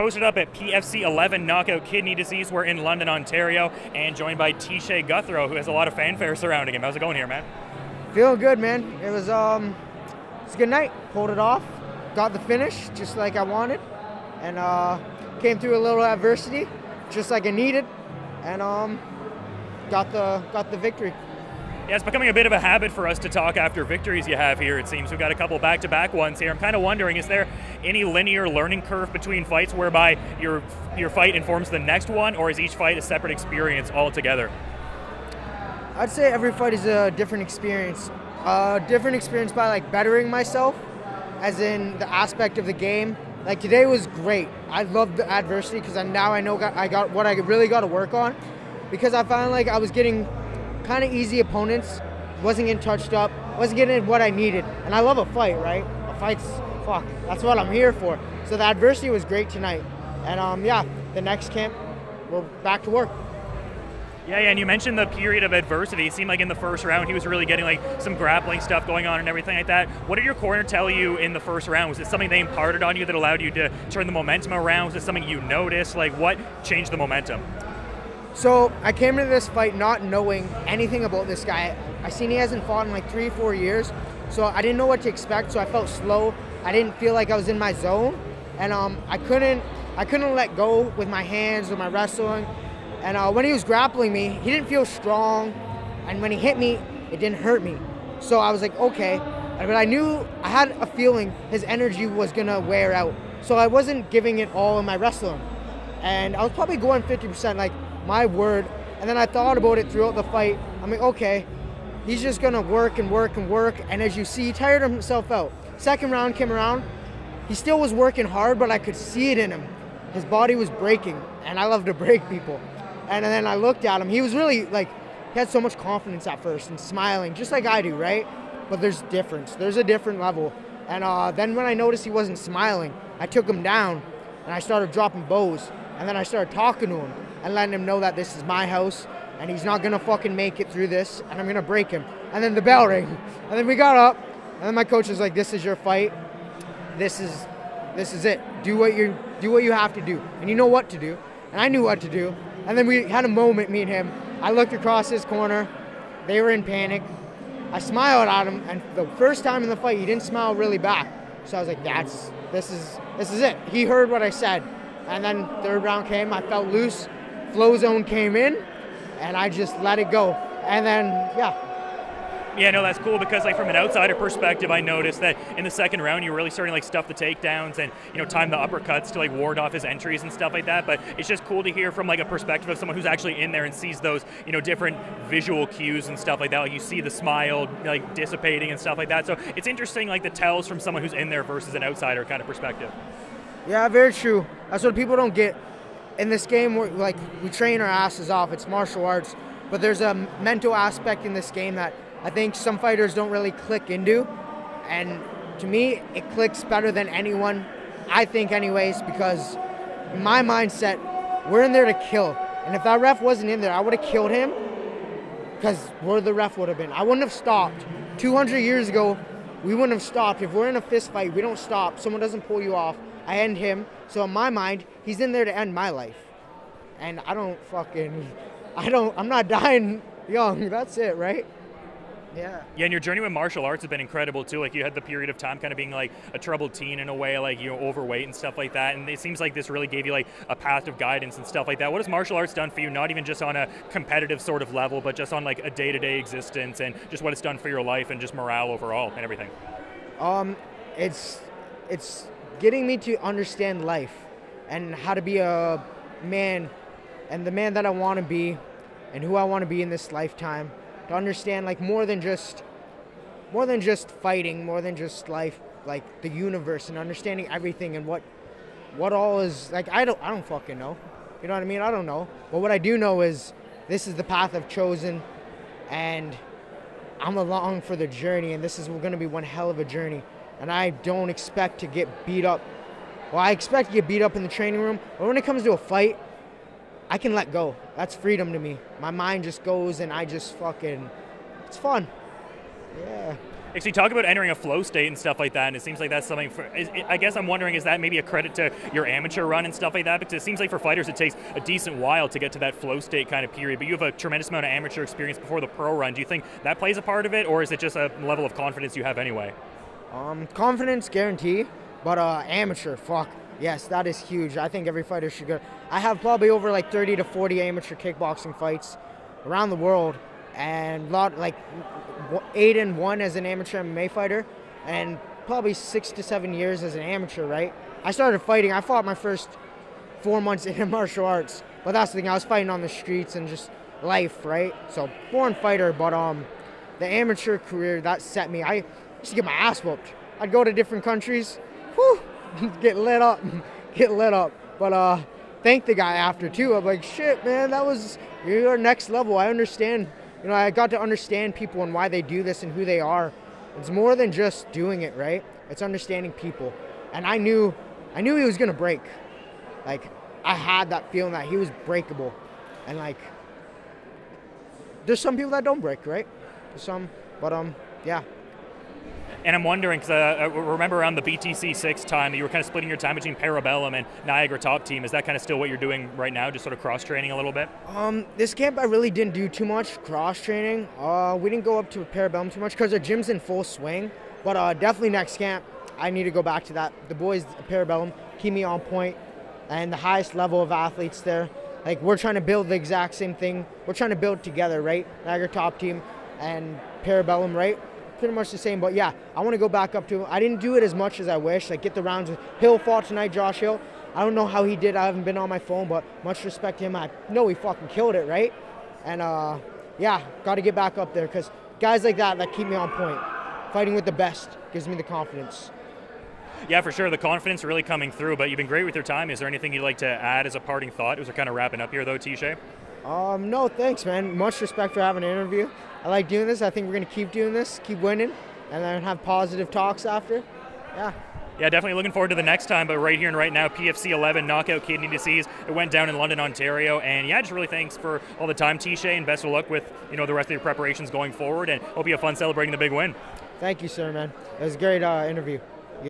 posted up at PFC 11 Knockout Kidney Disease. We're in London, Ontario, and joined by Teshay Gouthro, who has a lot of fanfare surrounding him. How's it going here, man? Feeling good, man. It was a good night. Pulled it off. Got the finish just like I wanted, and came through a little adversity just like I needed, and got the victory. Yeah, it's becoming a bit of a habit for us to talk after victories you have here, it seems. We've got a couple back-to-back ones here. I'm kind of wondering, is there any linear learning curve between fights whereby your fight informs the next one, or is each fight a separate experience altogether? I'd say every fight is a different experience. Different experience by like bettering myself, as in the aspect of the game. Like today was great. I loved the adversity because now I know I got what I really got to work on, because I found like I was getting kind of easy opponents, wasn't getting touched up, wasn't getting what I needed. And I love a fight, right? A fight's, fuck, that's what I'm here for. So the adversity was great tonight. And yeah, the next camp, we're back to work. Yeah, and you mentioned the period of adversity. It seemed like in the first round he was really getting like some grappling stuff going on and everything like that. What did your corner tell you in the first round? Was it something they imparted on you that allowed you to turn the momentum around? Was it something you noticed? Like, what changed the momentum? So I came into this fight not knowing anything about this guy. I seen he hasn't fought in like 3-4 years, so I didn't know what to expect. So I felt slow. I didn't feel like I was in my zone, and I couldn't let go with my hands or my wrestling. And when he was grappling me, he didn't feel strong, and when he hit me, it didn't hurt me. So I was like, okay, but I knew, I had a feeling his energy was gonna wear out. So I wasn't giving it all in my wrestling, and I was probably going 50%. Like, my word. And then I thought about it throughout the fight. I'm like, okay, he's just gonna work and work and work. And as you see, he tired himself out. Second round came around, he still was working hard, but I could see it in him. His body was breaking, and I love to break people. And then I looked at him, he was really like, he had so much confidence at first and smiling, just like I do, right? But there's difference, there's a different level. And then when I noticed he wasn't smiling, I took him down and I started dropping bows. And then I started talking to him and letting him know that this is my house and he's not gonna fucking make it through this, and I'm gonna break him. And then the bell rang, and then we got up, and then my coach was like, "This is your fight. This is it. Do what you have to do, and you know what to do." And I knew what to do. And then we had a moment, me and him. I looked across his corner. They were in panic. I smiled at him, and the first time in the fight, he didn't smile really back. So I was like, this is it. He heard what I said. And then third round came, I felt loose, flow zone came in, and I just let it go. And then, yeah. Yeah, no, that's cool, because like from an outsider perspective, I noticed that in the second round you were really starting to like stuff the takedowns and, you know, time the uppercuts to like ward off his entries and stuff like that. But it's just cool to hear from like a perspective of someone who's actually in there and sees those, you know, different visual cues and stuff like that. Like you see the smile like dissipating and stuff like that. So it's interesting, like the tells from someone who's in there versus an outsider kind of perspective. Yeah, very true. That's what people don't get. In this game, we train our asses off. It's martial arts, but there's a mental aspect in this game that I think some fighters don't really click into. And to me, it clicks better than anyone, I think anyways, because in my mindset, we're in there to kill. And if that ref wasn't in there, I would have killed him, because where the ref would have been. I wouldn't have stopped. 200 years ago, we wouldn't have stopped. If we're in a fist fight, we don't stop. Someone doesn't pull you off. I end him. So in my mind, he's in there to end my life. And I'm not dying young. That's it, right? Yeah. Yeah, and your journey with martial arts has been incredible too. Like you had the period of time kind of being like a troubled teen in a way, like, you know, overweight and stuff like that. And it seems like this really gave you like a path of guidance and stuff like that. What has martial arts done for you, not even just on a competitive sort of level, but just on like a day-to-day existence and just what it's done for your life and just morale overall and everything? It's getting me to understand life and how to be a man and the man that I want to be and who I want to be in this lifetime. To understand like more than just fighting, more than just life, like the universe, and understanding everything and what all is like. I don't fucking know. You know what I mean? I don't know. But what I do know is this is the path I've chosen, and I'm along for the journey, and this is going to be one hell of a journey. And I don't expect to get beat up. Well, I expect to get beat up in the training room, but when it comes to a fight, I can let go. That's freedom to me. My mind just goes and I just fucking, it's fun. Yeah. Actually, talk about entering a flow state and stuff like that, and it seems like that's something I guess I'm wondering, is that maybe a credit to your amateur run and stuff like that? Because it seems like for fighters it takes a decent while to get to that flow state kind of period, but you have a tremendous amount of amateur experience before the pro run. Do you think that plays a part of it, or is it just a level of confidence you have anyway? Confidence, guarantee, but amateur, fuck. Yes, that is huge. I think every fighter should go. I have probably over like 30 to 40 amateur kickboxing fights around the world, and 8-1 as an amateur MMA fighter, and probably 6 to 7 years as an amateur, right? I started fighting, I fought my first 4 months in martial arts, but that's the thing, I was fighting on the streets and just life, right? So, born fighter, but the amateur career, that set me. I used to get my ass whooped. I'd go to different countries, whew, get lit up. But thank the guy after too. I'm like, shit, man, that was your next level. I understand. I got to understand people and why they do this and who they are. It's more than just doing it, right? It's understanding people. And I knew he was gonna break. Like, I had that feeling that he was breakable. And like, there's some people that don't break, right? There's some, but yeah. And I'm wondering, because I remember around the BTC 6 time that you were kind of splitting your time between Parabellum and Niagara Top Team. Is that kind of still what you're doing right now, just sort of cross-training a little bit? This camp I really didn't do too much cross-training. We didn't go up to Parabellum too much because our gym's in full swing. But definitely next camp, I need to go back to that. The boys at Parabellum keep me on point, and the highest level of athletes there. Like, we're trying to build the exact same thing. We're trying to build together, right? Niagara Top Team and Parabellum, right? Pretty much the same, but yeah, I want to go back up to. I didn't do it as much as I wish. Like, get the rounds with Hill fought tonight, Josh Hill. I don't know how he did. I haven't been on my phone, but much respect to him. I know he fucking killed it, right? And yeah, got to get back up there because guys like that keep me on point. Fighting with the best gives me the confidence. Yeah, for sure. The confidence really coming through, but you've been great with your time. Is there anything you'd like to add as a parting thought as we're kind of wrapping up here, though, Teshay? No, thanks, man. Much respect for having an interview. I like doing this. I think we're going to keep doing this, keep winning, and then have positive talks after. Yeah. Yeah, definitely looking forward to the next time, but right here and right now, PFC 11 knockout kidney disease. It went down in London, Ontario, and yeah, just really thanks for all the time, Teshay, and best of luck with the rest of your preparations going forward, and hope you have fun celebrating the big win. Thank you, sir, man. It was a great interview.